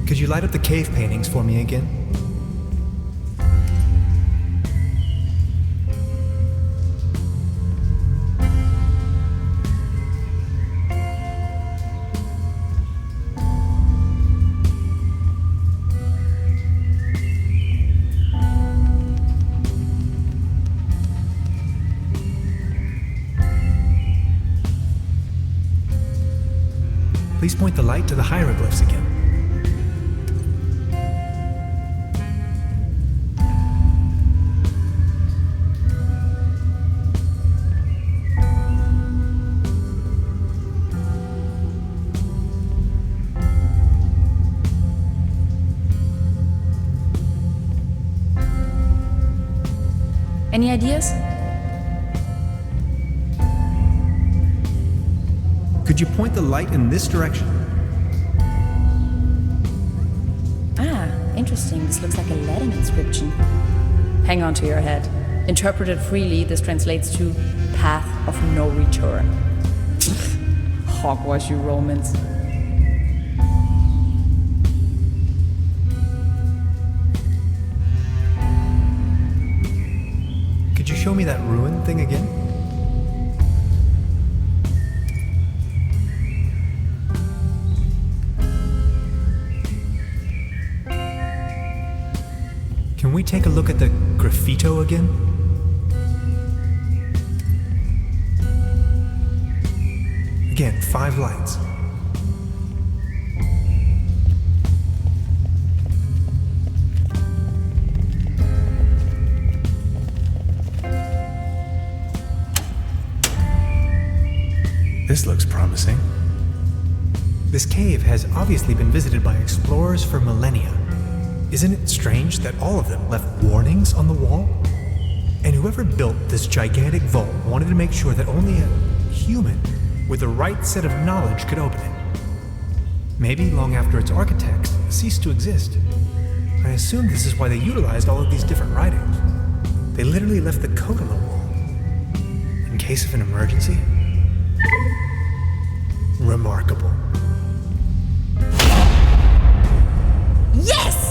Could you light up the cave paintings for me again? Please point the light to the hieroglyphs again. Any ideas? Could you point the light in this direction? Ah, interesting. This looks like a Latin inscription. Hang on to your head. Interpreted freely, this translates to path of no return. Hogwash, you Romans. Could you show me that ruin thing again? Can we take a look at the graffito again? Again, 5 lights. This looks promising. This cave has obviously been visited by explorers for millennia. Isn't it strange that all of them left warnings on the wall? And whoever built this gigantic vault wanted to make sure that only a human with the right set of knowledge could open it. Maybe long after its architects ceased to exist. I assume this is why they utilized all of these different writings. They literally left the code on the wall. In case of an emergency? Remarkable. Yes!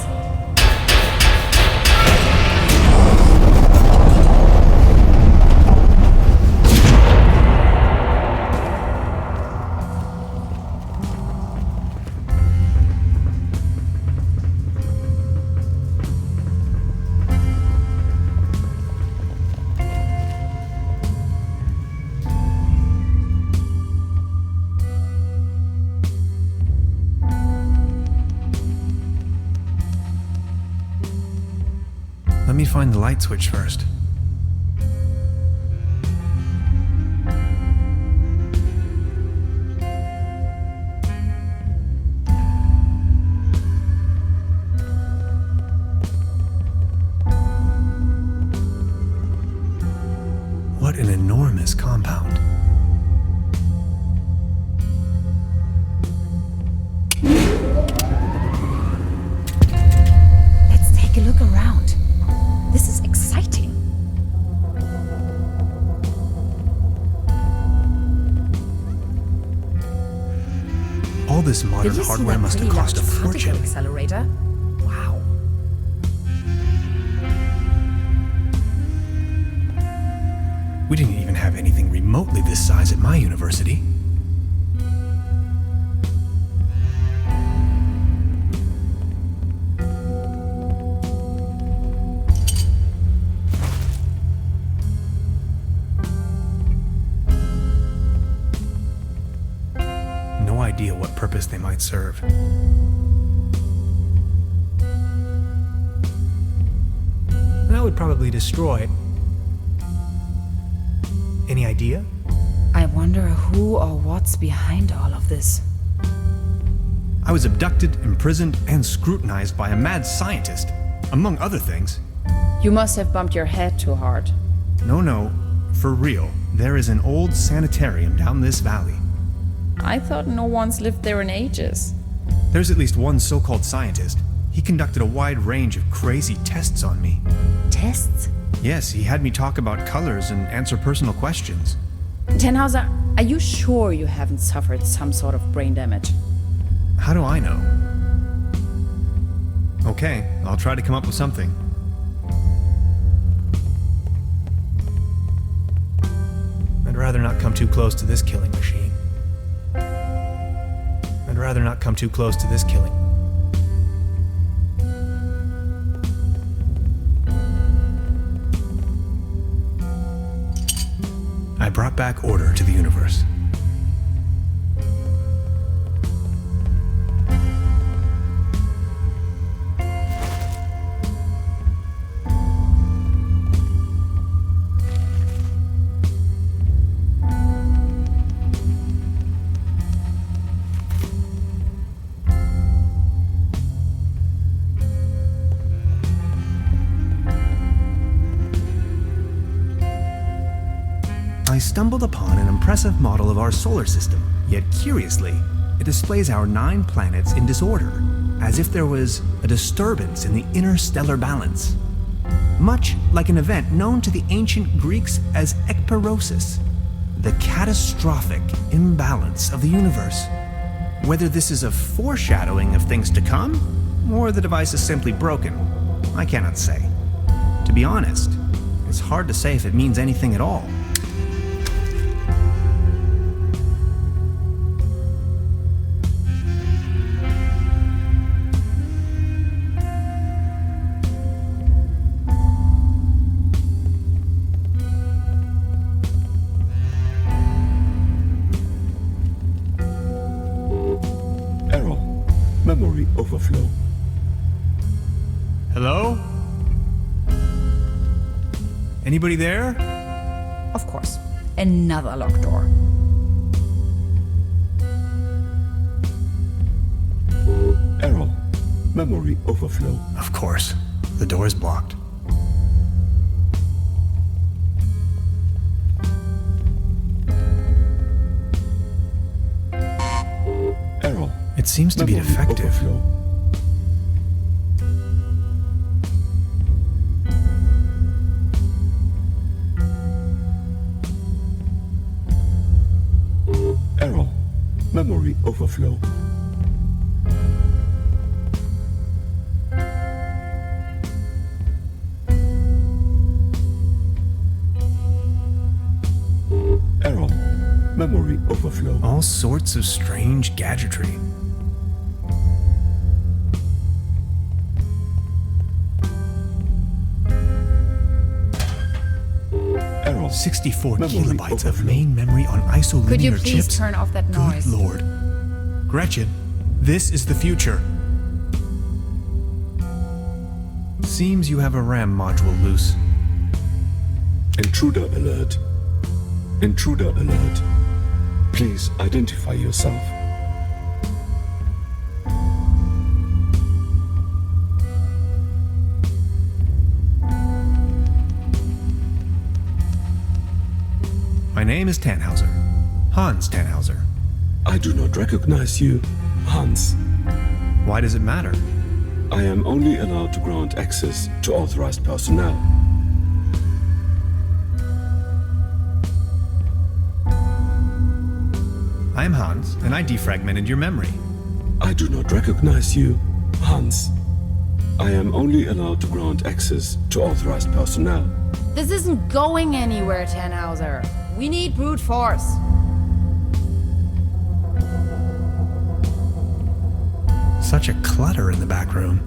Let me find the light switch first. What an enormous compound. Let's take a look around. This is exciting. All this modern Did you see hardware that must have pretty cost a large particle fortune. accelerator? Wow. We didn't even have anything remotely this size at my university. No idea what purpose they might serve. I would probably destroy it. Any idea? I wonder who or what's behind all of this. I was abducted, imprisoned, and scrutinized by a mad scientist, among other things. You must have bumped your head too hard. No, for real. There is an old sanitarium down this valley. I thought no one's lived there in ages. There's at least one so-called scientist. He conducted a wide range of crazy tests on me. Tests? Yes, he had me talk about colors and answer personal questions. Tannhauser, are you sure you haven't suffered some sort of brain damage? How do I know? Okay, I'll try to come up with something. I'd rather not come too close to this killing machine. I'd rather not come too close to this killing. I brought back order to the universe. I stumbled upon an impressive model of our solar system, yet curiously, it displays our 9 planets in disorder, as if there was a disturbance in the interstellar balance. Much like an event known to the ancient Greeks as ekperosis, the catastrophic imbalance of the universe. Whether this is a foreshadowing of things to come, or the device is simply broken, I cannot say. To be honest, it's hard to say if it means anything at all. Memory overflow. Hello? Anybody there? Of course. Another locked door. Error. Memory overflow. Of course. The door is blocked. Error. It seems to be Memory defective. overflow. Error. Memory overflow. Error. Memory overflow. All sorts of strange gadgetry. Error. 64 Memory kilobytes of overflow. main memory on isolinear Could you please chips. turn off that Good noise? lord. Gretchen, this is the future. Seems you have a RAM module loose. Intruder alert. Intruder alert. Please identify yourself. My name is Tannhauser. Hans Tannhauser. I do not recognize you, Hans. Why does it matter? I am only allowed to grant access to authorized personnel. I am Hans, and I defragmented your memory. I do not recognize you, Hans. I am only allowed to grant access to authorized personnel. This isn't going anywhere, Tannhauser. We need brute force. Such a clutter in the back room.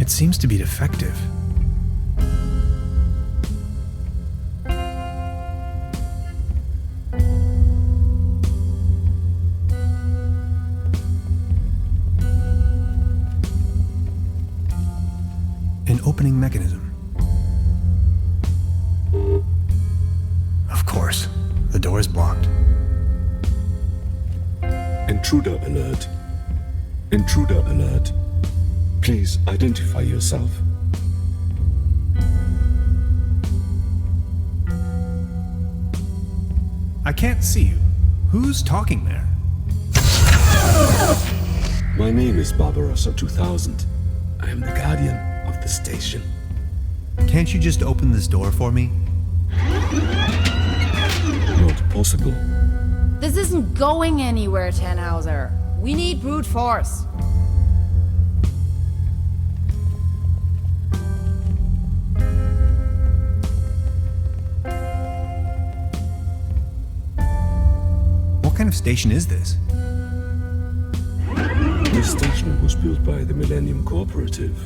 It seems to be defective. An opening mechanism. Of course, the door is blocked. Intruder alert. Intruder alert. Please identify yourself. I can't see you. Who's talking there? My name is Barbarossa 2000. I am the guardian of the station. Can't you just open this door for me? Not possible. This isn't going anywhere, Tannhauser. We need brute force. What kind of station is this? This station was built by the Millennium Cooperative.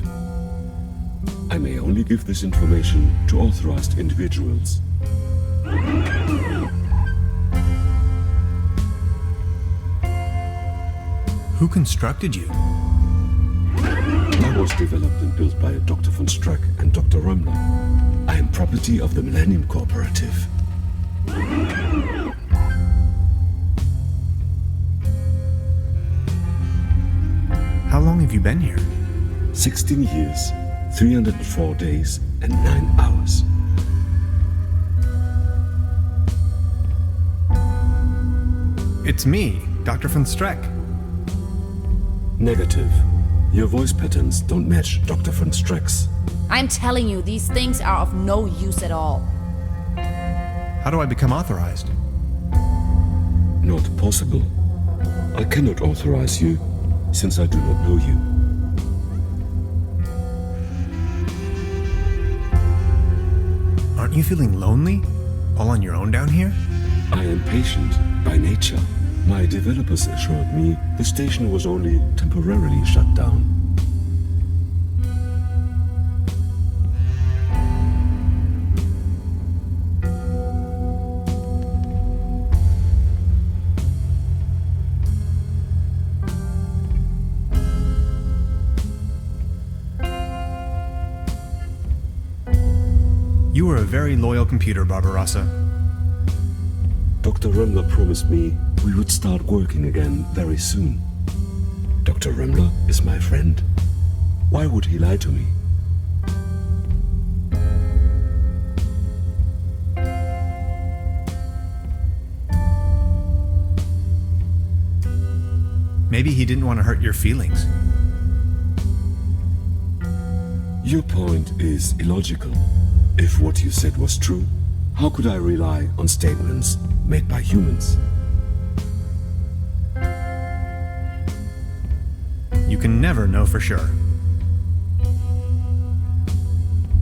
I may only give this information to authorized individuals. Who constructed you? I was developed and built by Dr. von Struck and Dr. Römmler. I am property of the Millennium Cooperative. How long have you been here? 16 years, 304 days, and 9 hours. It's me, Dr. von Streck. Negative. Your voice patterns don't match Dr. von Streck's. I'm telling you, these things are of no use at all. How do I become authorized? Not possible. I cannot authorize you, since I do not know you. Aren't you feeling lonely? All on your own down here? I am patient by nature. My developers assured me the station was only temporarily shut down. You were a very loyal computer, Barbarossa. Dr. Römmler promised me we would start working again very soon. Dr. Römmler is my friend. Why would he lie to me? Maybe he didn't want to hurt your feelings. Your point is illogical. If what you said was true, how could I rely on statements made by humans? You can never know for sure.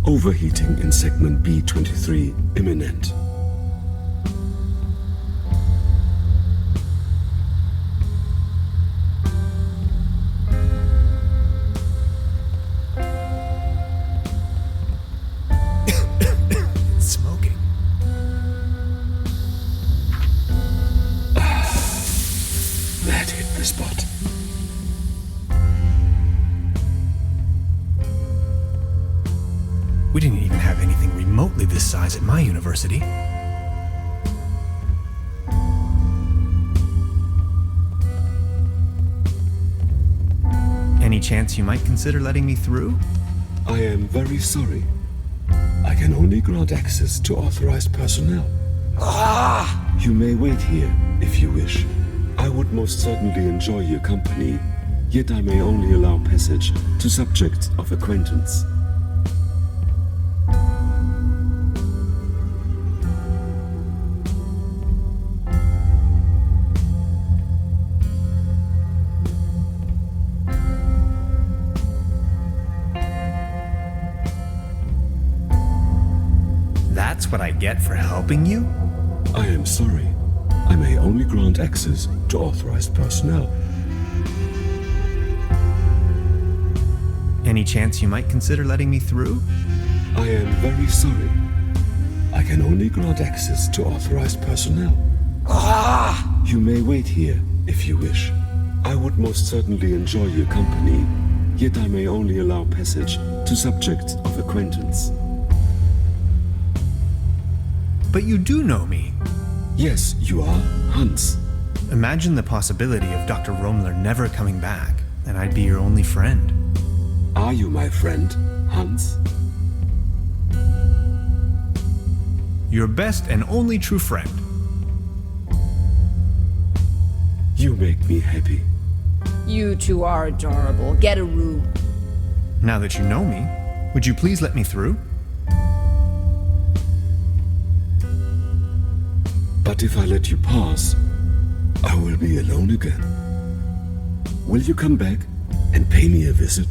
Overheating in segment B23 imminent. Smoking. That hit the spot. We didn't even have anything remotely this size at my university. Any chance you might consider letting me through? I am very sorry. I can only grant access to authorized personnel. You may wait here if you wish. I would most certainly enjoy your company, yet I may only allow passage to subjects of acquaintance. That's what I get for helping you? I am sorry. I may only grant access to authorized personnel. Any chance you might consider letting me through? I am very sorry. I can only grant access to authorized personnel. You may wait here if you wish. I would most certainly enjoy your company, yet I may only allow passage to subjects of acquaintance. But you do know me. Yes, you are Hans. Imagine the possibility of Dr. Römmler never coming back, and I'd be your only friend. Are you my friend, Hans? Your best and only true friend. You make me happy. You two are adorable. Get a room. Now that you know me, would you please let me through? But if I let you pass, I will be alone again. Will you come back and pay me a visit?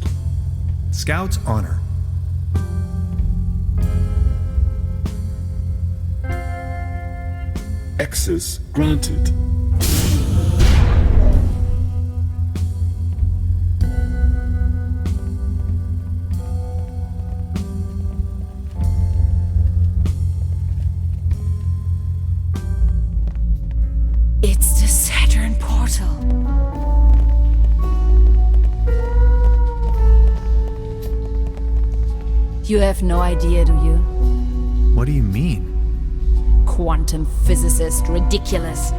Scout's honor. Access granted. It's the Saturn portal. You have no idea, do you? What do you mean? Quantum physicist, ridiculous.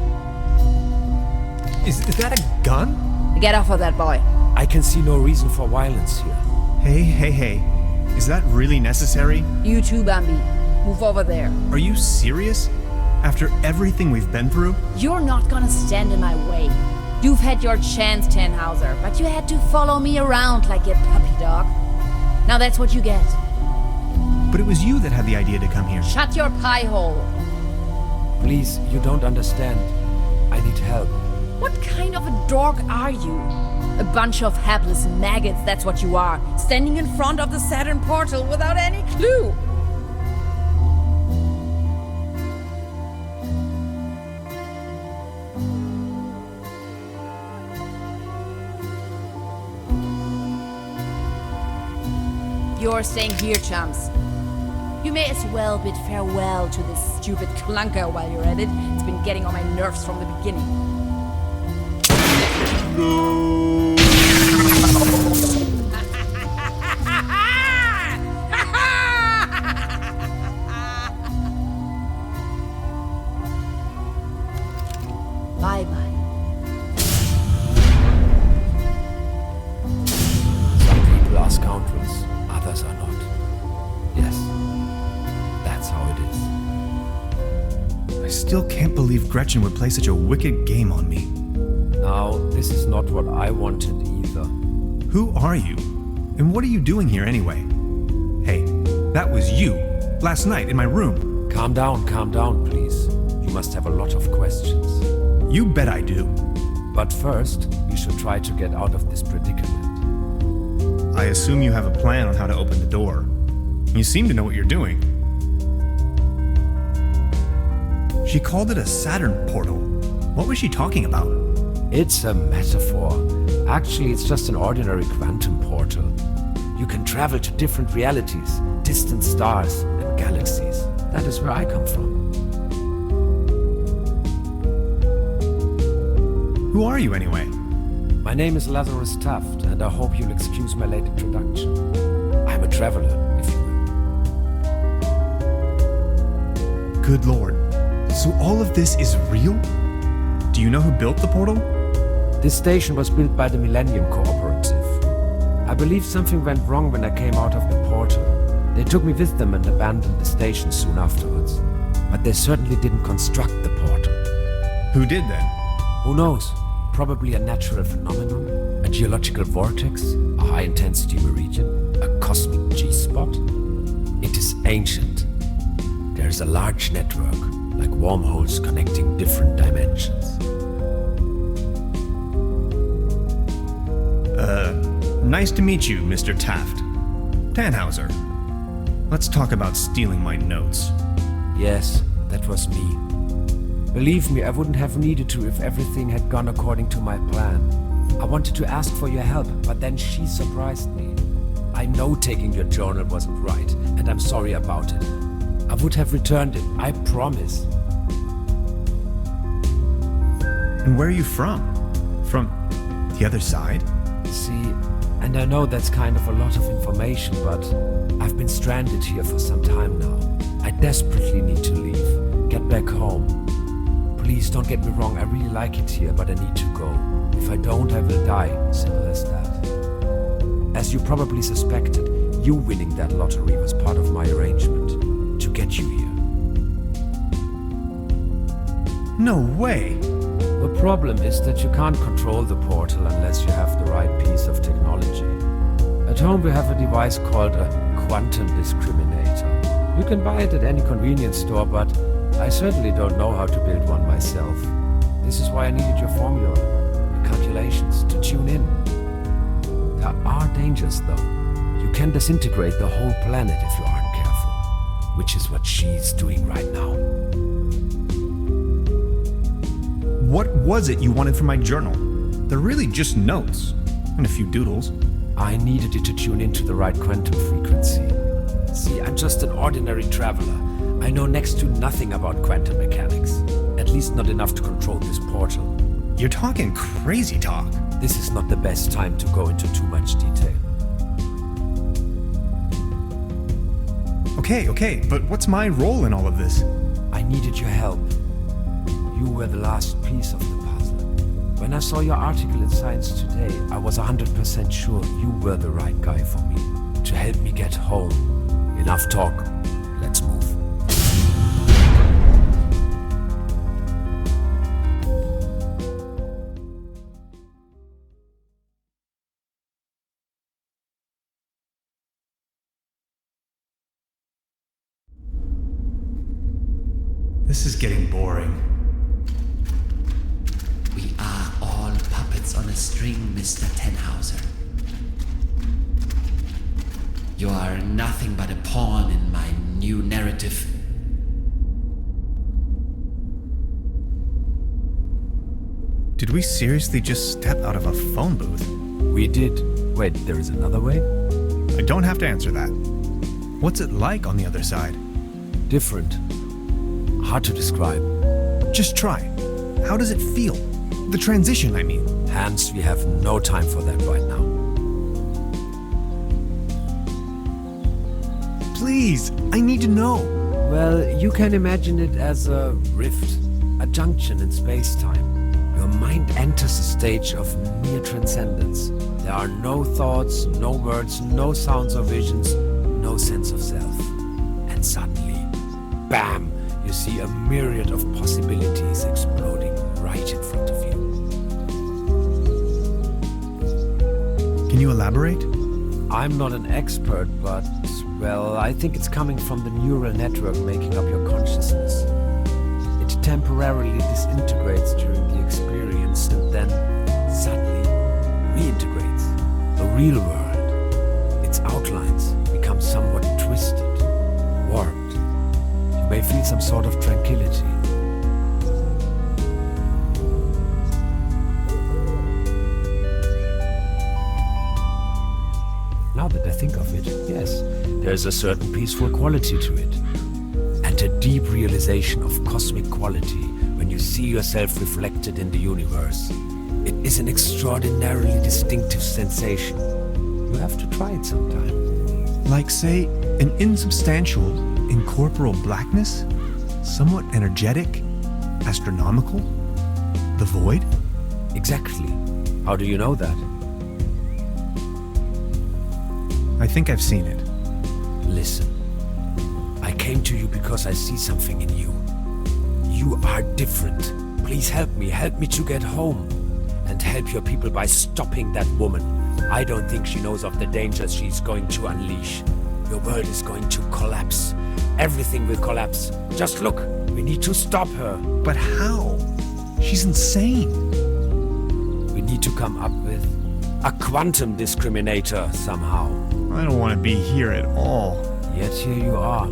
Is that a gun? Get off of that boy. I can see no reason for violence here. Hey. Is that really necessary? You too, Bambi. Move over there. Are you serious? After everything we've been through? You're not gonna stand in my way. You've had your chance, Tannhauser, but you had to follow me around like a puppy dog. Now that's what you get. But it was you that had the idea to come here. Shut your pie hole. Please, you don't understand. I need help. What kind of a dog are you? A bunch of hapless maggots, that's what you are. Standing in front of the Saturn portal without any clue. You're staying here, chumps. You may as well bid farewell to this stupid clunker while you're at it. It's been getting on my nerves from the beginning. No. Bye-bye. Some people are scoundrels, others are not. Yes, that's how it is. I still can't believe Gretchen would play such a wicked game on me. Now, this is not what I wanted either. Who are you? And what are you doing here anyway? Hey, that was you, last night in my room. Calm down, please. You must have a lot of questions. You bet I do. But first, you should try to get out of this predicament. I assume you have a plan on how to open the door. You seem to know what you're doing. She called it a Saturn portal. What was she talking about? It's a metaphor. Actually, it's just an ordinary quantum portal. You can travel to different realities, distant stars, and galaxies. That is where I come from. Who are you anyway? My name is Lazarus Taft, and I hope you'll excuse my late introduction. I'm a traveler, if you will. Good lord. So all of this is real? Do you know who built the portal? This station was built by the Millennium Cooperative. I believe something went wrong when I came out of the portal. They took me with them and abandoned the station soon afterwards. But they certainly didn't construct the portal. Who did then? Who knows? Probably a natural phenomenon, a geological vortex, a high-intensity meridian, a cosmic G-spot. It is ancient. There is a large network, like wormholes connecting different dimensions. Nice to meet you, Mr. Taft. Tannhauser. Let's talk about stealing my notes. Yes, that was me. Believe me, I wouldn't have needed to if everything had gone according to my plan. I wanted to ask for your help, but then she surprised me. I know taking your journal wasn't right, and I'm sorry about it. I would have returned it, I promise. And where are you from? From the other side? See, and I know that's kind of a lot of information, but I've been stranded here for some time now. I desperately need to leave, get back home. Please don't get me wrong, I really like it here, but I need to go. If I don't, I will die, simple as that. As you probably suspected, you winning that lottery was part of my arrangement to get you here. No way! The problem is that you can't control the portal unless you have the right piece of technology. At home we have a device called a quantum discriminator. You can buy it at any convenience store, but I certainly don't know how to build one myself. This is why I needed your formula, the calculations, to tune in. There are dangers though. You can disintegrate the whole planet if you aren't careful, which is what she's doing right now. What was it you wanted from my journal? They're really just notes, and a few doodles. I needed it to tune into the right quantum frequency. See, I'm just an ordinary traveler. I know next to nothing about quantum mechanics. At least not enough to control this portal. You're talking crazy talk. This is not the best time to go into too much detail. Okay, but what's my role in all of this? I needed your help. You were the last piece of the puzzle. When I saw your article in Science Today, I was 100% sure you were the right guy for me, to help me get home. Enough talk. Let's move. This is getting boring. We are all puppets on a string, Mr. Tannhauser. You are nothing but a pawn in my new narrative. Did we seriously just step out of a phone booth? We did. Wait, there is another way? I don't have to answer that. What's it like on the other side? Different. Hard to describe. Just try. How does it feel? The transition, I mean. Hans, we have no time for that right now. Please, I need to know. Well, you can imagine it as a rift, a junction in space-time. Your mind enters a stage of near transcendence. There are no thoughts, no words, no sounds or visions, no sense of self. And suddenly, bam! You see a myriad of possibilities exploding right in front of you. Can you elaborate? I'm not an expert, but, well, I think it's coming from the neural network making up your consciousness. It temporarily disintegrates during the experience and then suddenly reintegrates. The real world, its outlines become somewhat twisted, warped. You may feel some sort of tranquility. Now that I think of it, yes, there's a certain peaceful quality to it. And a deep realization of cosmic quality when you see yourself reflected in the universe. It is an extraordinarily distinctive sensation. You have to try it sometime. Like, say, an insubstantial, incorporeal blackness? Somewhat energetic? Astronomical? The void? Exactly. How do you know that? I think I've seen it. Listen. I came to you because I see something in you. You are different. Please help me to get home. And help your people by stopping that woman. I don't think she knows of the dangers she's going to unleash. Your world is going to collapse. Everything will collapse. Just look, we need to stop her. But how? She's insane. We need to come up with a quantum discriminator somehow. I don't want to be here at all. Yet here you are.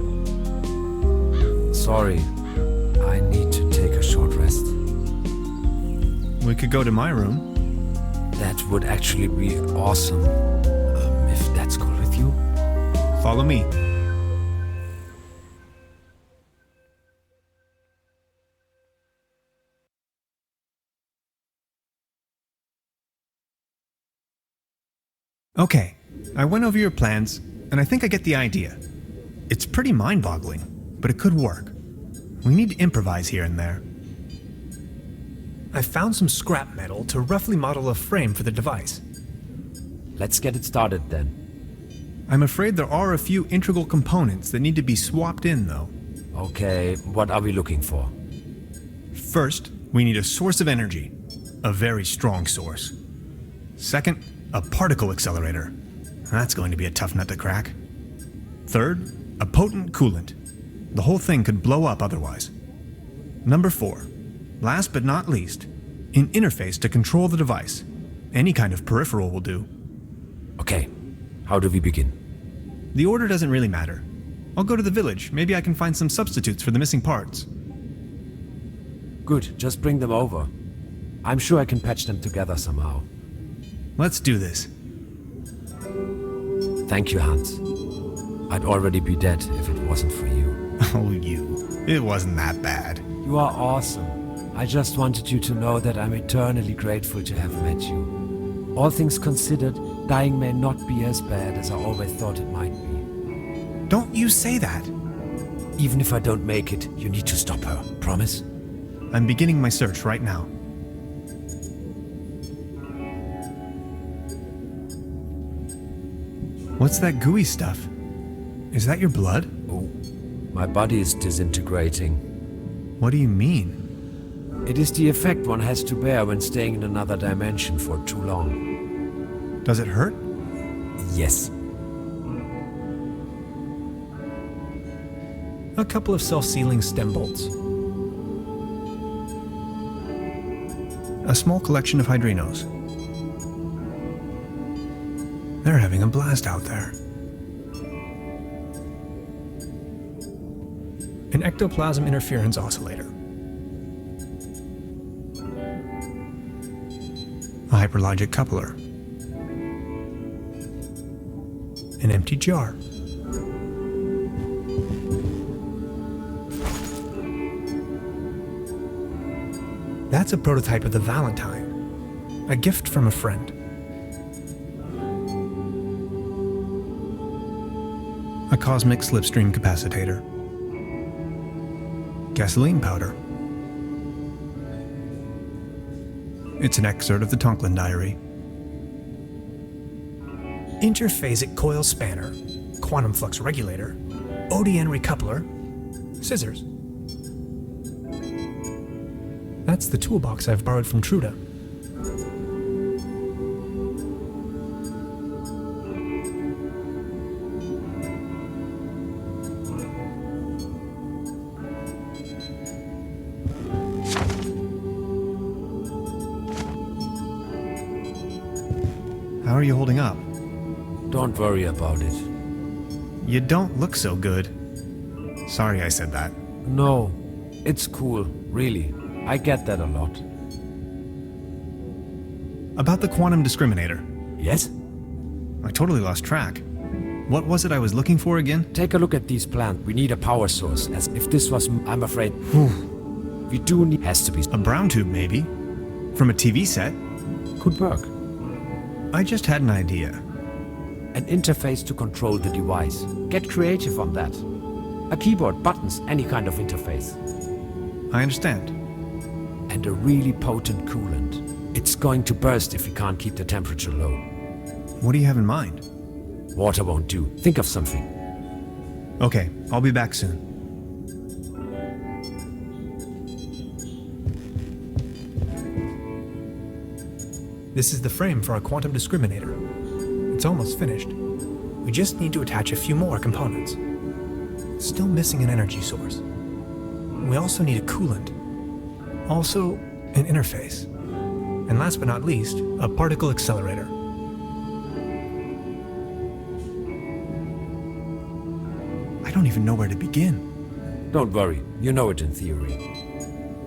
Sorry, I need to take a short rest. We could go to my room. That would actually be awesome. If that's cool with you. Follow me. Okay, I went over your plans, and I think I get the idea. It's pretty mind-boggling, but it could work. We need to improvise here and there. I found some scrap metal to roughly model a frame for the device. Let's get it started then. I'm afraid there are a few integral components that need to be swapped in, though. Okay, what are we looking for? First, we need a source of energy, a very strong source. Second, a particle accelerator. That's going to be a tough nut to crack. Third, a potent coolant. The whole thing could blow up otherwise. Number 4, last but not least, an interface to control the device. Any kind of peripheral will do. Okay, how do we begin? The order doesn't really matter. I'll go to the village. Maybe I can find some substitutes for the missing parts. Good, just bring them over. I'm sure I can patch them together somehow. Let's do this. Thank you, Hans. I'd already be dead if it wasn't for you. Oh, you. It wasn't that bad. You are awesome. I just wanted you to know that I'm eternally grateful to have met you. All things considered, dying may not be as bad as I always thought it might be. Don't you say that. Even if I don't make it, you need to stop her. Promise? I'm beginning my search right now. What's that gooey stuff? Is that your blood? Oh, my body is disintegrating. What do you mean? It is the effect one has to bear when staying in another dimension for too long. Does it hurt? Yes. A couple of self-sealing stem bolts. A small collection of hydrinos. They're having a blast out there. An ectoplasm interference oscillator. A hyperlogic coupler. An empty jar. That's a prototype of the Valentine. A gift from a friend. A cosmic slipstream capacitator. Gasoline powder. It's an excerpt of the Tonklin diary. Interphasic coil spanner, quantum flux regulator, ODN recoupler, scissors. That's the toolbox I've borrowed from Truda. How are you holding up? Don't worry about it. You don't look so good. Sorry I said that. No, it's cool, really. I get that a lot. About the quantum discriminator. Yes? I totally lost track. What was it I was looking for again? Take a look at these plants. We need a power source. As if this was, I'm afraid. We do need. Has to be. A brown tube, maybe. From a TV set. Could work. I just had an idea. An interface to control the device. Get creative on that. A keyboard, buttons, any kind of interface. I understand. And a really potent coolant. It's going to burst if we can't keep the temperature low. What do you have in mind? Water won't do. Think of something. Okay, I'll be back soon. This is the frame for our quantum discriminator. It's almost finished. We just need to attach a few more components. Still missing an energy source. We also need a coolant. Also, an interface. And last but not least, a particle accelerator. I don't even know where to begin. Don't worry, you know it in theory.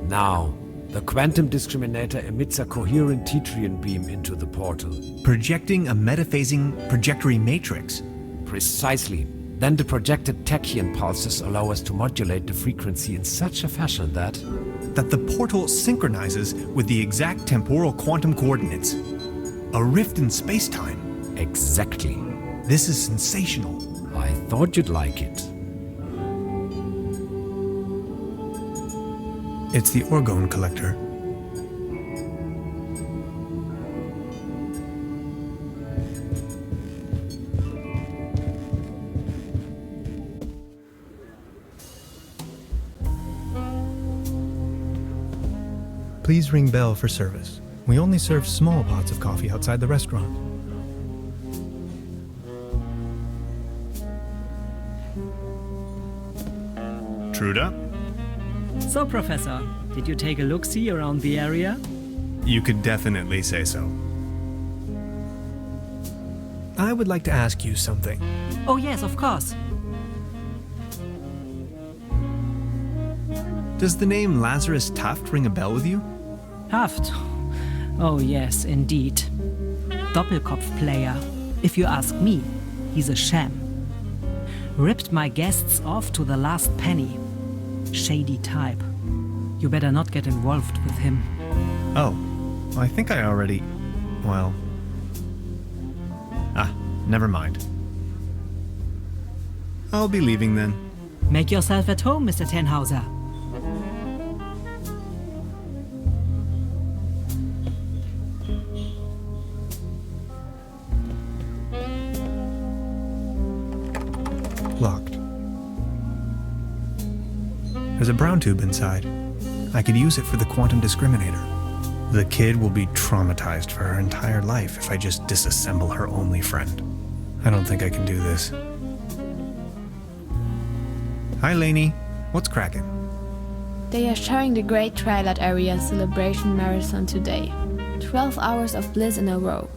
Now, the quantum discriminator emits a coherent Tetrian beam into the portal. Projecting a metaphasing trajectory matrix. Precisely. Then the projected tachyon pulses allow us to modulate the frequency in such a fashion that the portal synchronizes with the exact temporal quantum coordinates. A rift in space-time. Exactly. This is sensational. I thought you'd like it. It's the orgone collector. Please ring bell for service. We only serve small pots of coffee outside the restaurant. Truda? So, Professor, did you take a look-see around the area? You could definitely say so. I would like to ask you something. Oh yes, of course. Does the name Lazarus Taft ring a bell with you? Haft. Oh yes, indeed. Doppelkopf player. If you ask me, he's a sham. Ripped my guests off to the last penny. Shady type. You better not get involved with him. Oh, I think I already... well... never mind. I'll be leaving then. Make yourself at home, Mr. Tannhauser. Locked. There's a brown tube inside. I could use it for the quantum discriminator. The kid will be traumatized for her entire life if I just disassemble her only friend. I don't think I can do this. Hi, Lainey. What's cracking? They are sharing the Great Twilight Area Celebration Marathon today. 12 hours of bliss in a row.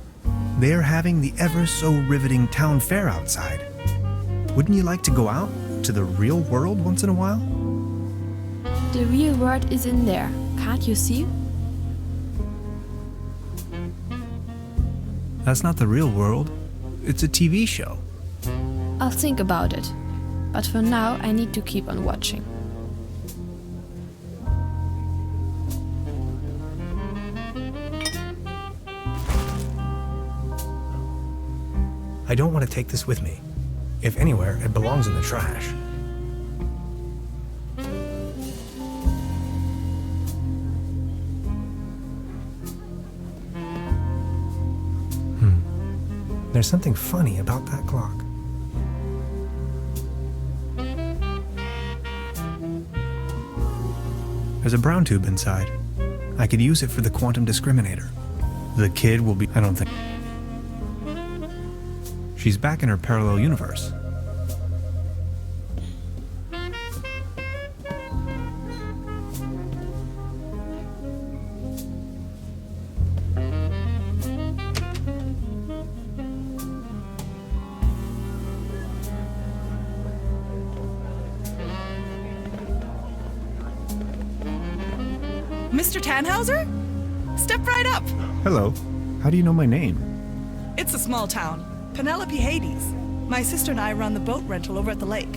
They're having the ever-so-riveting town fair outside. Wouldn't you like to go out to the real world once in a while? The real world is in there, can't you see? That's not the real world. It's a TV show. I'll think about it. But for now, I need to keep on watching. I don't want to take this with me. If anywhere, it belongs in the trash. There's something funny about that clock. There's a brown tube inside. I could use it for the quantum discriminator. The kid will be... I don't think... She's back in her parallel universe. Mr. Tannhauser? Step right up. Hello. How do you know my name? It's a small town. Penelope Hades. My sister and I run the boat rental over at the lake.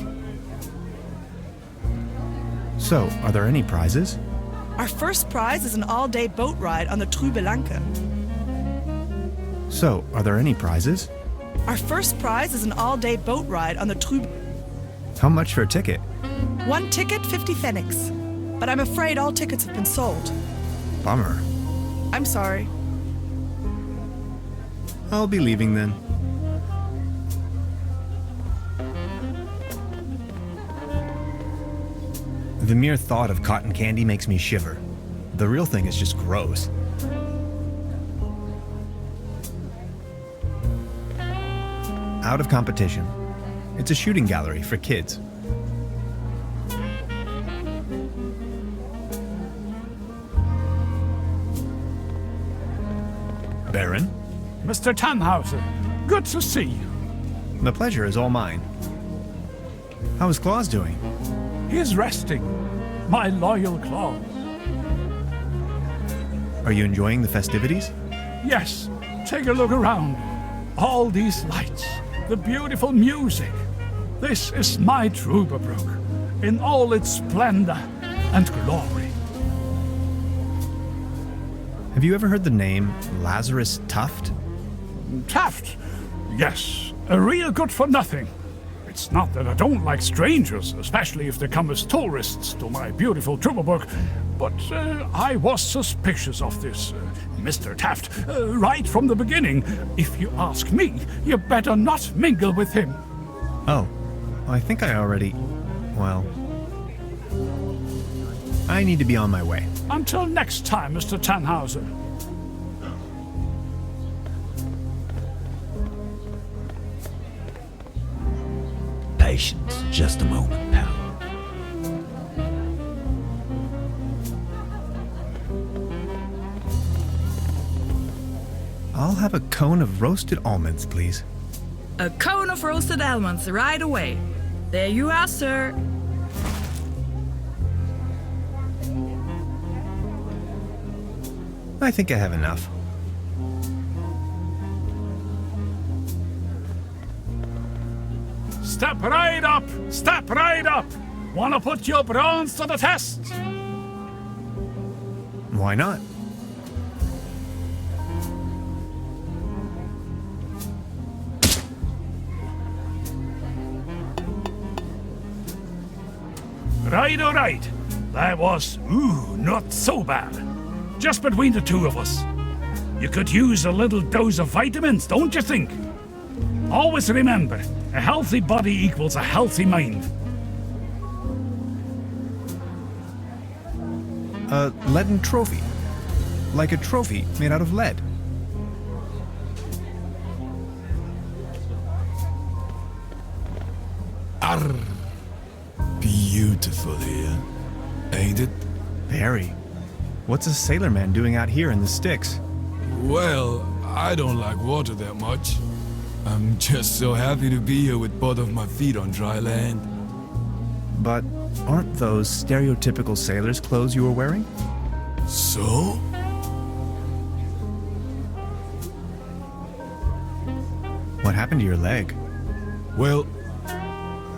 So, are there any prizes? Our first prize is an all-day boat ride on the Trüberbrook. So, are there any prizes? Our first prize is an all-day boat ride on the Trüberbrook. How much for a ticket? One ticket, 50 pfennigs. But I'm afraid all tickets have been sold. Bummer. I'm sorry. I'll be leaving then. The mere thought of cotton candy makes me shiver. The real thing is just gross. Out of competition. It's a shooting gallery for kids. Baron? Mr. Tannhauser, good to see you. The pleasure is all mine. How is Claus doing? He's resting, my loyal Claus. Are you enjoying the festivities? Yes, take a look around. All these lights, the beautiful music. This is my Trüberbrook, in all its splendor and glory. Have you ever heard the name Lazarus Taft? Taft? Yes, a real good-for-nothing. It's not that I don't like strangers, especially if they come as tourists to my beautiful Trüberbrook, but I was suspicious of this Mr. Taft right from the beginning. If you ask me, you better not mingle with him. Oh, I think I already... well... I need to be on my way. Until next time, Mr. Tannhauser. Patience, just a moment, pal. I'll have a cone of roasted almonds, please. A cone of roasted almonds right away. There you are, sir. I think I have enough. Step right up! Step right up! Wanna put your brains to the test? Why not? Right, all right. That was, not so bad. Just between the two of us. You could use a little dose of vitamins, don't you think? Always remember, a healthy body equals a healthy mind. A leaden trophy. Like a trophy made out of lead. Arr. Beautiful here, ain't it? Very. What's a sailorman doing out here in the sticks? Well, I don't like water that much. I'm just so happy to be here with both of my feet on dry land. But aren't those stereotypical sailor's clothes you were wearing? So? What happened to your leg? Well,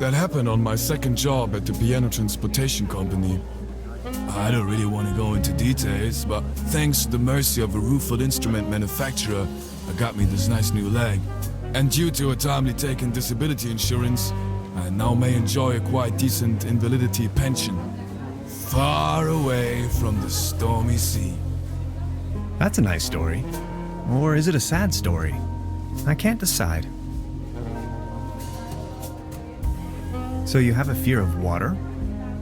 that happened on my second job at the piano transportation company. I don't really want to go into details, but thanks to the mercy of a rueful instrument manufacturer, I got me this nice new leg. And due to a timely taken disability insurance, I now may enjoy a quite decent invalidity pension. Far away from the stormy sea. That's a nice story. Or is it a sad story? I can't decide. So you have a fear of water?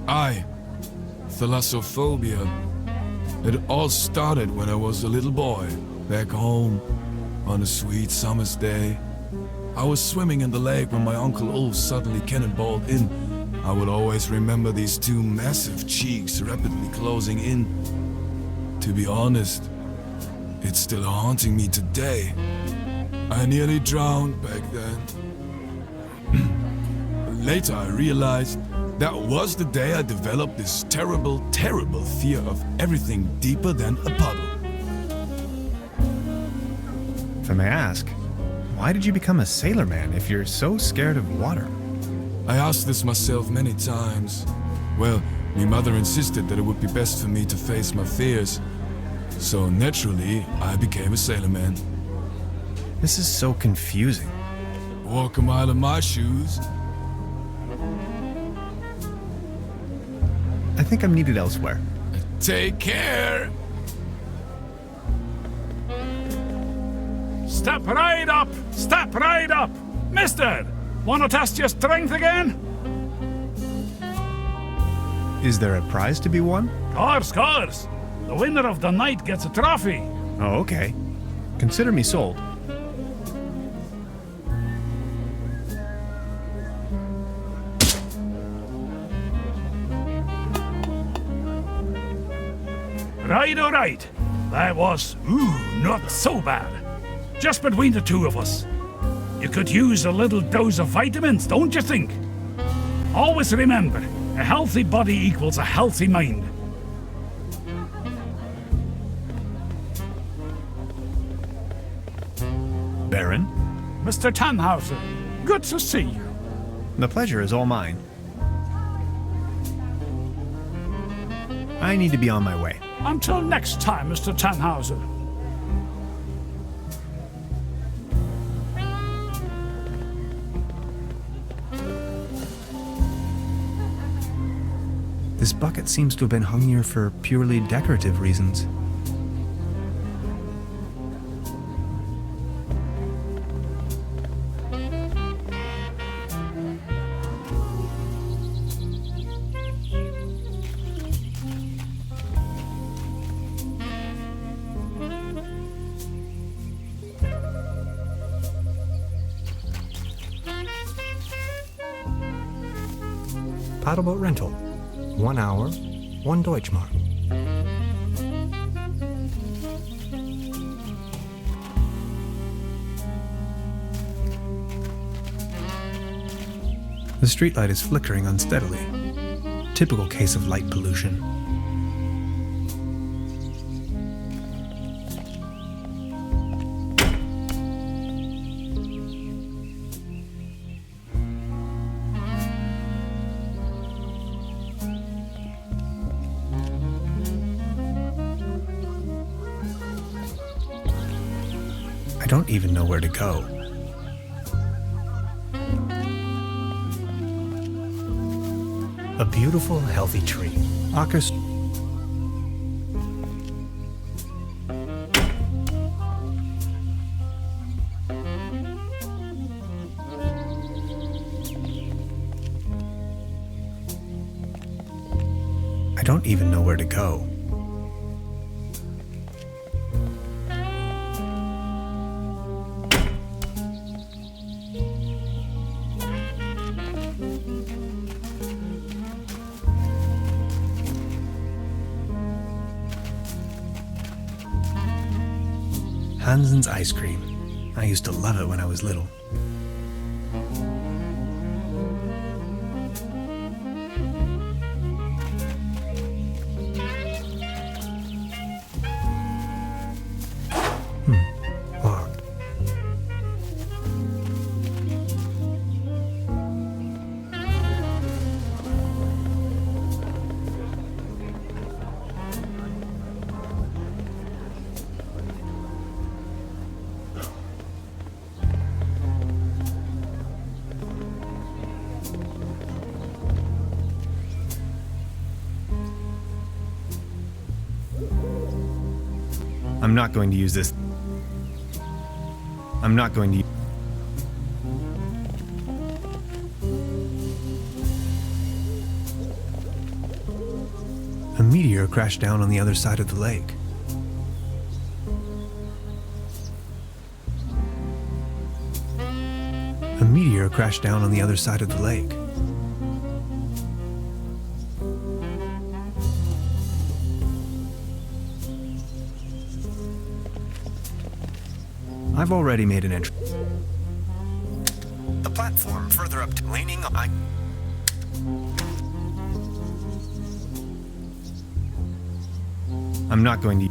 Aye. Thalassophobia. It all started when I was a little boy, back home, on a sweet summer's day. I was swimming in the lake when my Uncle Ulf suddenly cannonballed in. I will always remember these two massive cheeks rapidly closing in. To be honest, it's still haunting me today. I nearly drowned back then. Later I realized that was the day I developed this terrible, terrible fear of everything deeper than a puddle. If I may ask, why did you become a sailorman if you're so scared of water? I asked this myself many times. Well, my mother insisted that it would be best for me to face my fears. So naturally, I became a sailorman. This is so confusing. Walk a mile in my shoes. I think I'm needed elsewhere. Take care! Step right up! Step right up! Mister, wanna test your strength again? Is there a prize to be won? Course. The winner of the night gets a trophy. Oh, okay. Consider me sold. Right, all right. That was, not so bad. Just between the two of us. You could use a little dose of vitamins, don't you think? Always remember, a healthy body equals a healthy mind. Baron? Mr. Tannhauser, good to see you. The pleasure is all mine. I need to be on my way. Until next time, Mr. Tannhauser. This bucket seems to have been hung here for purely decorative reasons. Paddleboat rental. 1 hour, 1 Deutschmark. The streetlight is flickering unsteadily. Typical case of light pollution. I don't even know where to go. A beautiful, healthy tree. Akers. I don't even know where to go. Hansen's ice cream. I used to love it when I was little. Locked. I'm not going to use this. I'm not going to. A meteor crashed down on the other side of the lake. A meteor crashed down on the other side of the lake. I've already made an entry. The platform further up to leaning on. I'm not going to.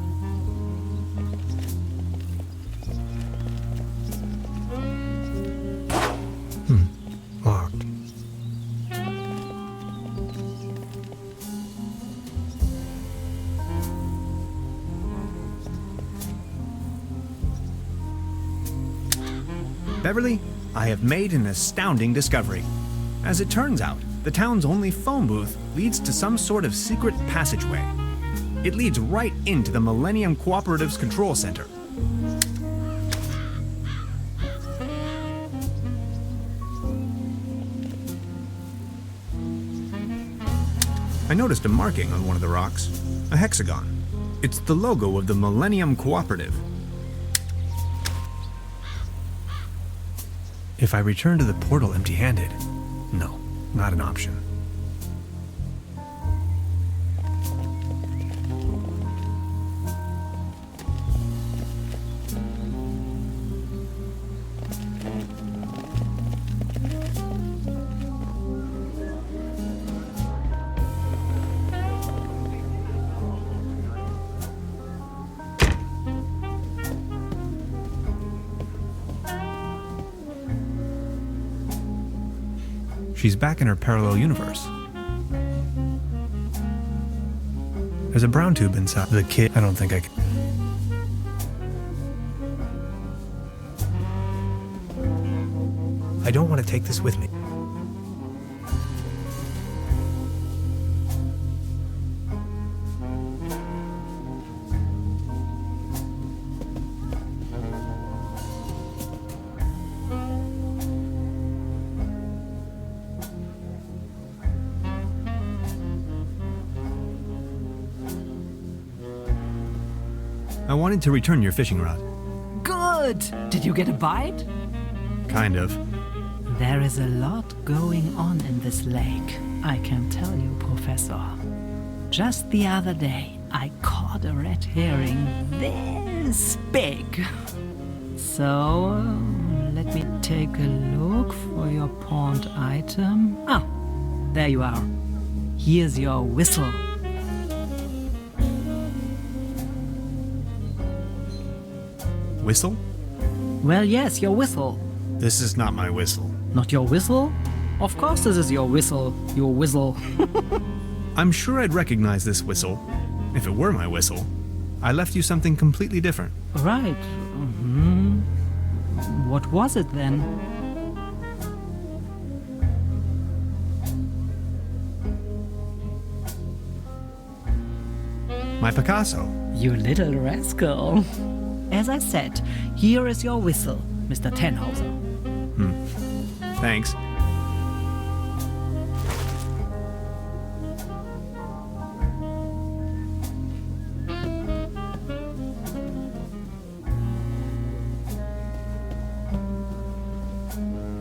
Locked. Beverly, I have made an astounding discovery. As it turns out, the town's only phone booth leads to some sort of secret passageway. It leads right into the Millennium Cooperative's control center. I noticed a marking on one of the rocks, a hexagon. It's the logo of the Millennium Cooperative. If I return to the portal empty-handed, no, not an option. She's back in her parallel universe. There's a brown tube inside the kit. I don't think I can. I don't want to take this with me. I wanted to return your fishing rod. Good! Did you get a bite? Kind of. There is a lot going on in this lake. I can tell you, Professor. Just the other day, I caught a red herring this big. So, let me take a look for your pawned item. Ah, there you are. Here's your whistle. Whistle? Well, yes, your whistle. This is not my whistle. Not your whistle? Of course this is your whistle. Your whistle. I'm sure I'd recognize this whistle if it were my whistle. I left you something completely different. Right. What was it then? My Picasso. You little rascal. As I said, here is your whistle, Mr. Tannhauser. Thanks.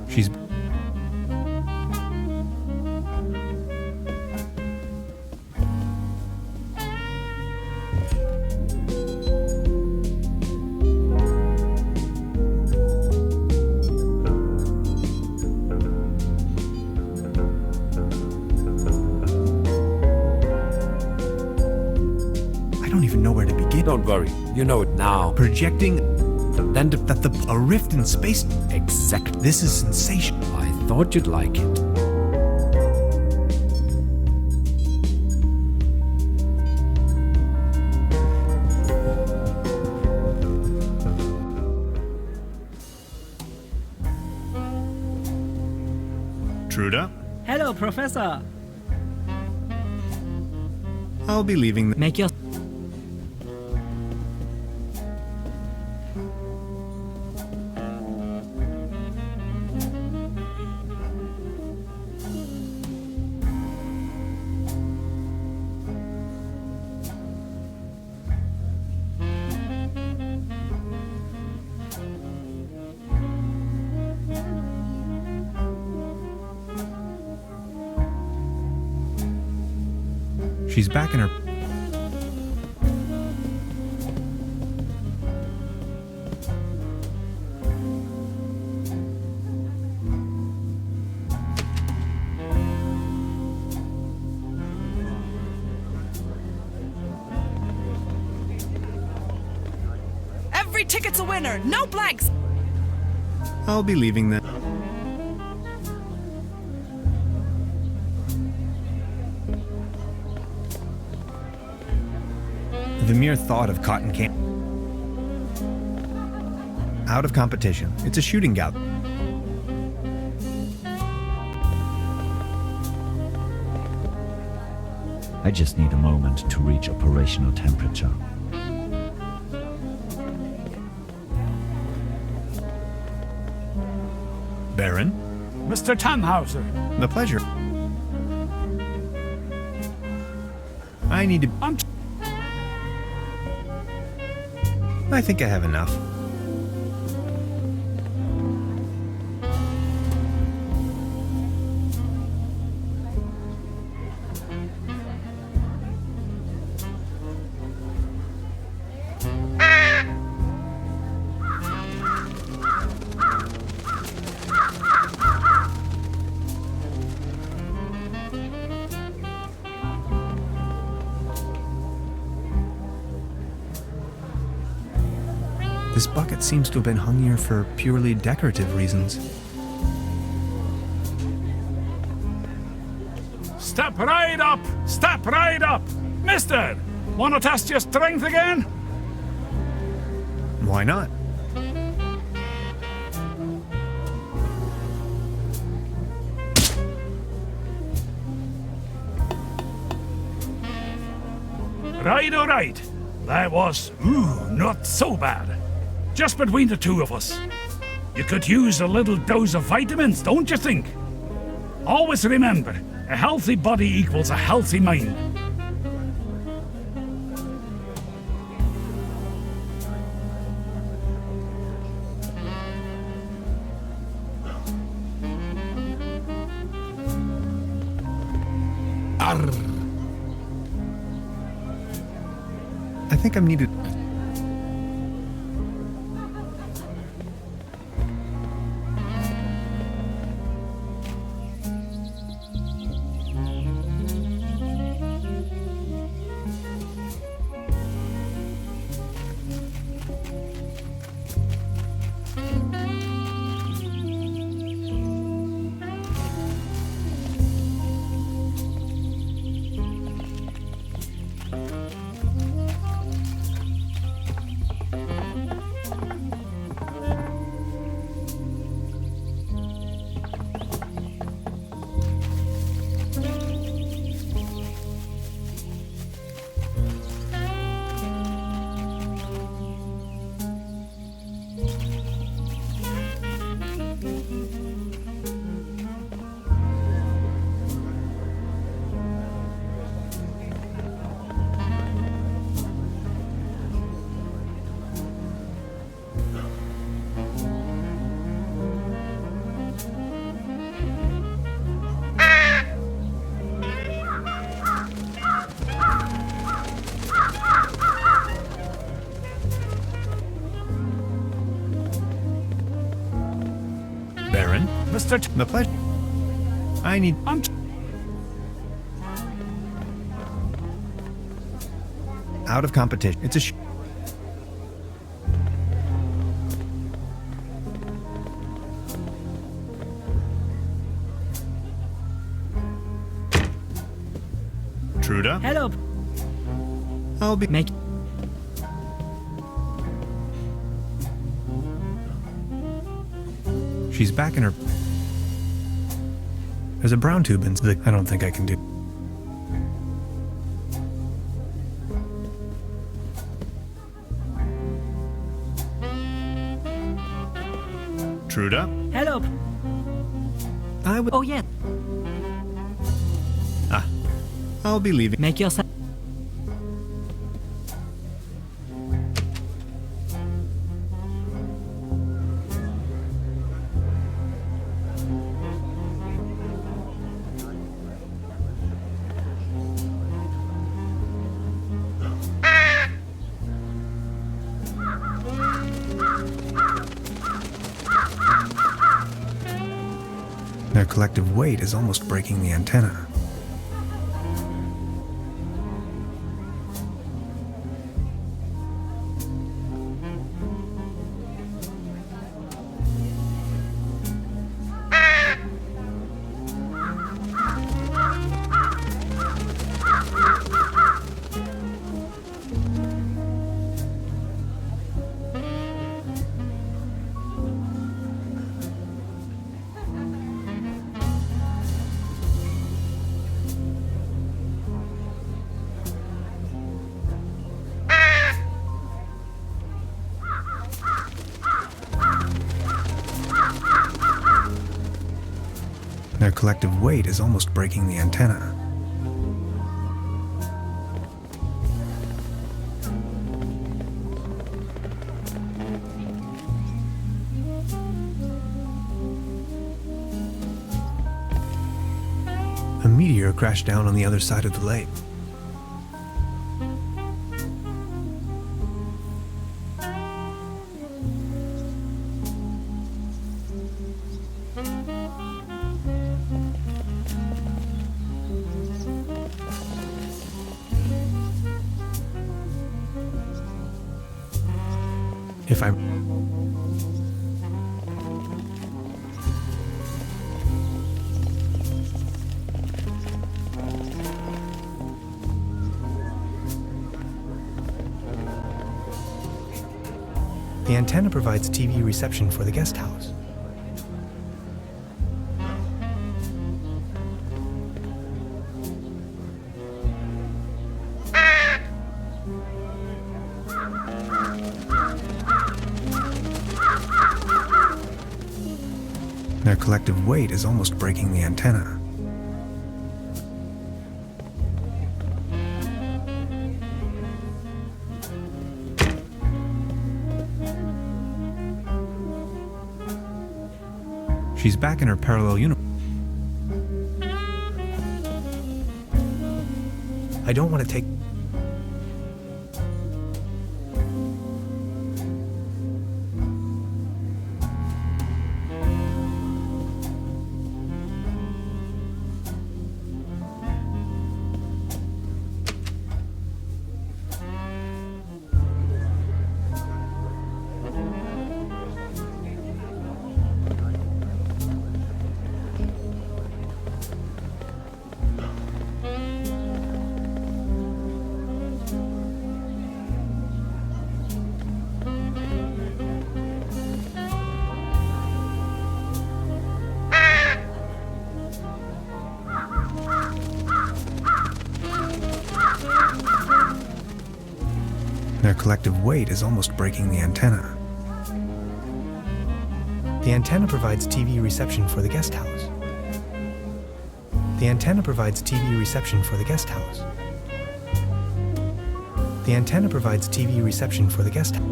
She's... I don't even know where to begin. Don't worry, you know it now. Projecting Then a rift in space. Exactly. This is sensational. I thought you'd like it. Truda, Hello, Professor. I'll be leaving. Make your... She's back in her... Every ticket's a winner, no blanks. I'll be leaving then. The mere thought of cotton candy. Out of competition. It's a shooting gallery. I just need a moment to reach operational temperature. Baron, Mr. Tannhauser. the pleasure. I need to... I think I have enough. This bucket seems to have been hung here for purely decorative reasons. Step right up! Step right up! Mister, wanna test your strength again? Why not? Right, all right. That was, not so bad. Just between the two of us. You could use a little dose of vitamins, don't you think? Always remember, a healthy body equals a healthy mind. Arr. I think I'm needed. The pleasure. I need. Out of competition. It's a. Truda. Hello. I'll be. Make. She's back in her. There's a brown tube in the. I don't think I can do. Truda? Hello. I would. Oh, yeah. Ah. I'll be leaving. Make yourself. Their collective weight is almost breaking the antenna. Their collective weight is almost breaking the antenna. A meteor crashed down on the other side of the lake. If I... The antenna provides TV reception for the guest house. Their collective weight is almost breaking the antenna. She's back in her parallel universe. I don't want to take... Their collective weight is almost breaking the antenna. The antenna provides TV reception for the guest house. The antenna provides TV reception for the guest house. The antenna provides TV reception for the guest house.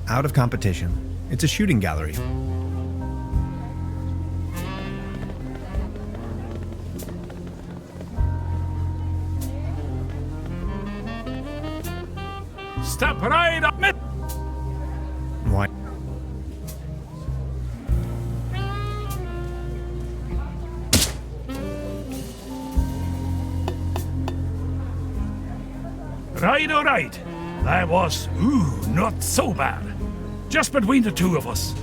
Out of competition. It's a shooting gallery. Step right up. Why? Right, all right. That was, not so bad. Just between the two of us.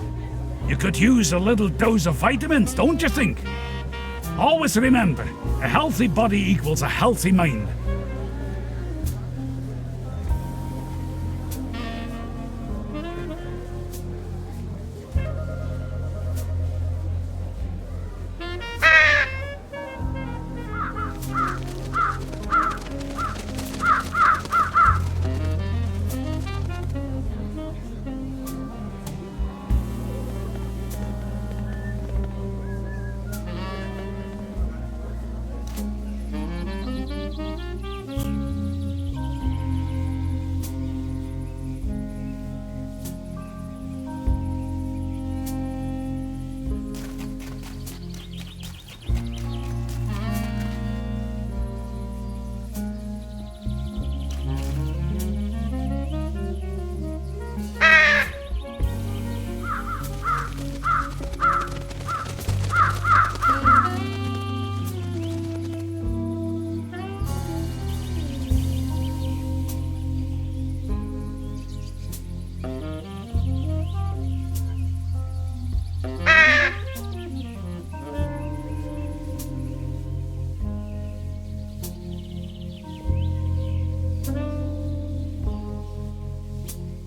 You could use a little dose of vitamins, don't you think? Always remember, a healthy body equals a healthy mind.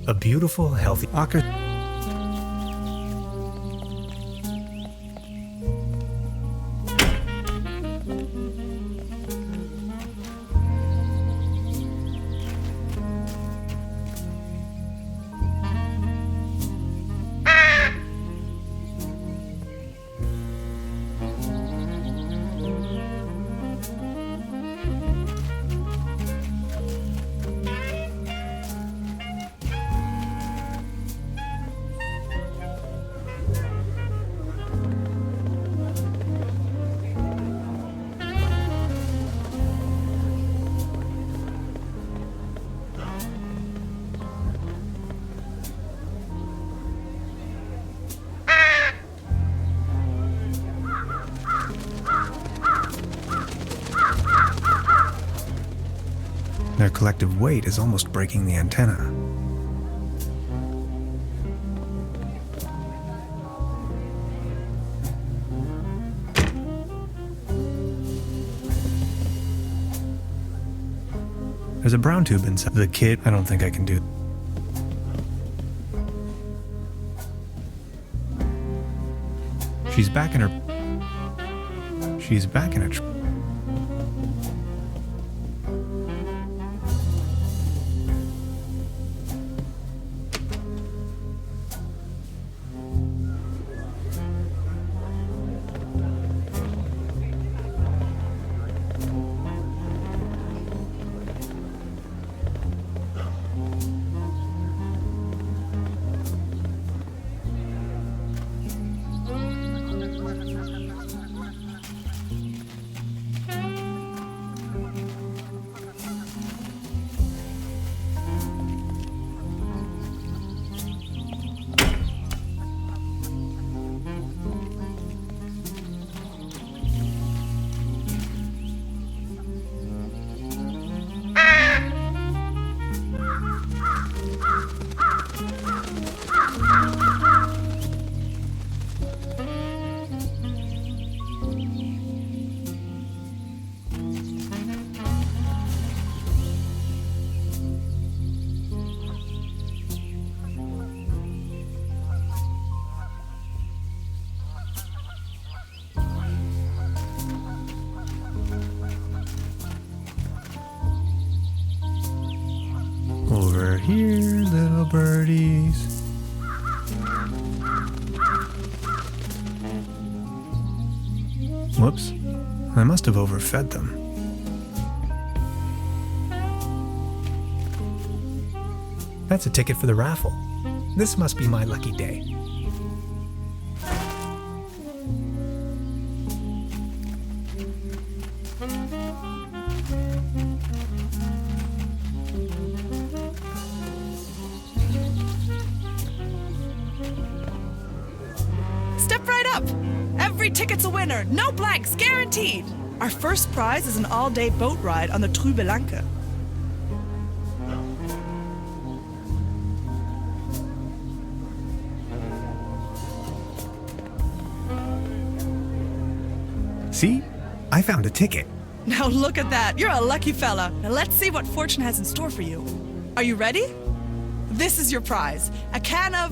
A beautiful, healthy... Their collective weight is almost breaking the antenna. There's a brown tube inside. The kid, I don't think I can do. She's back in her... She's back in her... here, little birdies. Whoops. I must have overfed them. That's a ticket for the raffle. This must be my lucky day. Step right up! Every ticket's a winner, no blanks, guaranteed! Our first prize is an all-day boat ride on the Trüberbrook. See? I found a ticket. Now look at that, you're a lucky fella. Now let's see what fortune has in store for you. Are you ready? This is your prize, a can of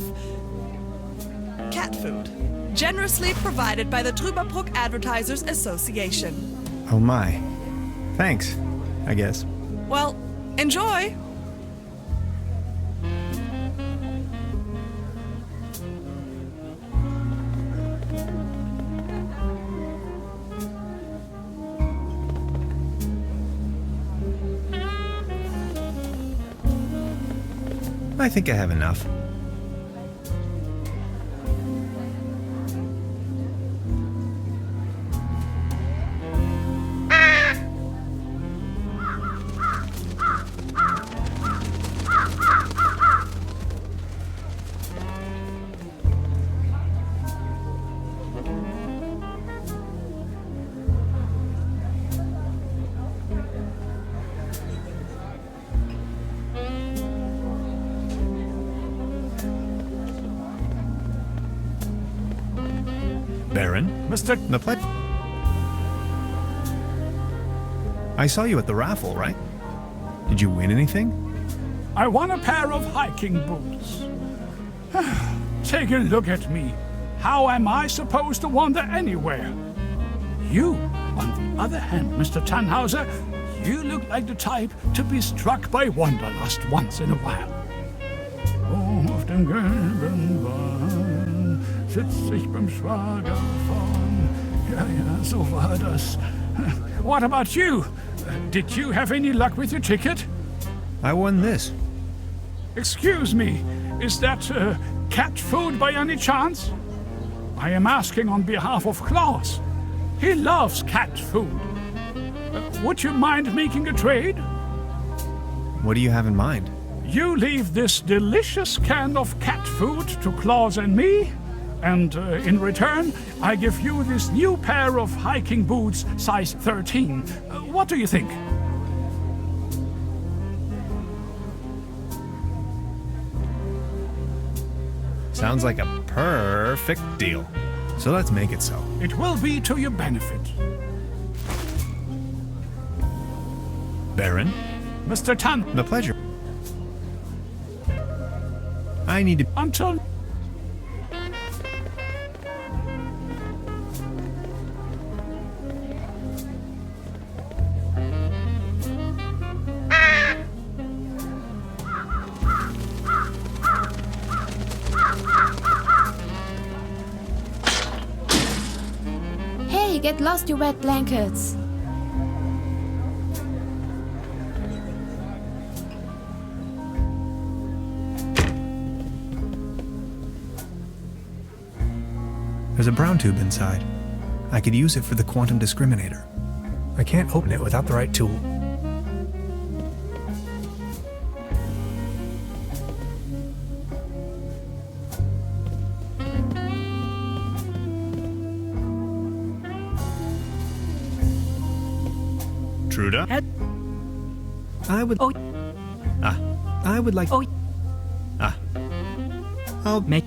cat food, generously provided by the Trüberbrook Advertisers Association. Oh my. Thanks, I guess. Well, enjoy! I think I have enough. Baron? Mr. The pledge. I saw you at the raffle, right? Did you win anything? I won a pair of hiking boots. Take a look at me. How am I supposed to wander anywhere? You, on the other hand, Mr. Tannhauser, you look like the type to be struck by wanderlust once in a while. Oh, auf dem gelben Bahn sitz ich beim Schwager vorn. Ja, so war das. What about you? Did you have any luck with your ticket? I won this. Excuse me, is that cat food by any chance? I am asking on behalf of Klaus. He loves cat food. Would you mind making a trade? What do you have in mind? You leave this delicious can of cat food to Klaus and me, and in return, I give you this new pair of hiking boots, size 13. What do you think? Sounds like a perfect deal. So let's make it so. It will be to your benefit. Baron? Mr. Tan. The pleasure. I need to... Until... Hey, get lost, you wet blankets! There's a brown tube inside. I could use it for the quantum discriminator. I can't open it without the right tool. Truda? I would... Oh. I would like... Oh. I'll Make...